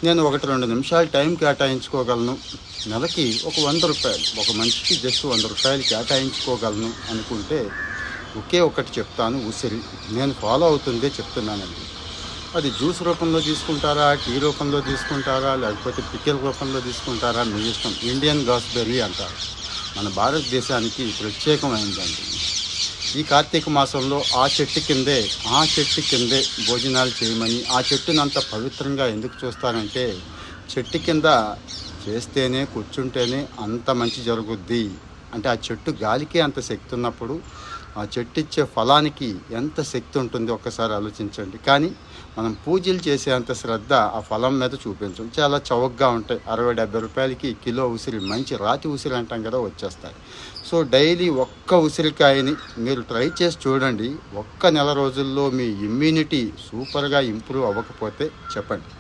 నేను 1-2 నిమిషాలు టైం కేటాయించుకోగలను, నెలకి ఒక రూ. 100, ఒక మనిషికి జస్ట్ రూ. 100 కేటాయించుకోగలను అనుకుంటే ఒకే ఒకటి చెప్తాను, ఉసిరి. నేను ఫాలో అవుతుందే చెప్తున్నానండి. అది జ్యూస్ రూపంలో తీసుకుంటారా, టీ రూపంలో తీసుకుంటారా, లేకపోతే పికిల్ రూపంలో తీసుకుంటారా, మీ ఇష్టం. ఇండియన్ గాస్బెర్రీ అంటారు, మన భారతదేశానికి ప్రత్యేకమైనదండి. ఈ కార్తీక మాసంలో ఆ చెట్టు కిందే భోజనాలు చేయమని, ఆ చెట్టును అంత పవిత్రంగా ఎందుకు చూస్తానంటే, చెట్టు కింద చేస్తేనే, కూర్చుంటేనే అంత మంచి జరుగుద్ది. అంటే ఆ చెట్టు గాలికి అంత శక్తి ఉన్నప్పుడు ఆ చెట్టు ఇచ్చే ఫలానికి ఎంత శక్తి ఉంటుంది ఒక్కసారి ఆలోచించండి. కానీ మనం పూజలు చేసేంత శ్రద్ధ ఆ ఫలం మీద చూపించం. చాలా చౌకగా ఉంటాయి. 60-70 కిలో ఉసిరి, మంచి రాతి ఉసిరి అంటాం కదా, వచ్చేస్తాయి. సో డైలీ ఒక్క ఉసిరికాయని మీరు ట్రై చేసి చూడండి. ఒక్క నెల రోజుల్లో మీ ఇమ్యూనిటీ సూపర్గా ఇంప్రూవ్ అవ్వకపోతే చెప్పండి.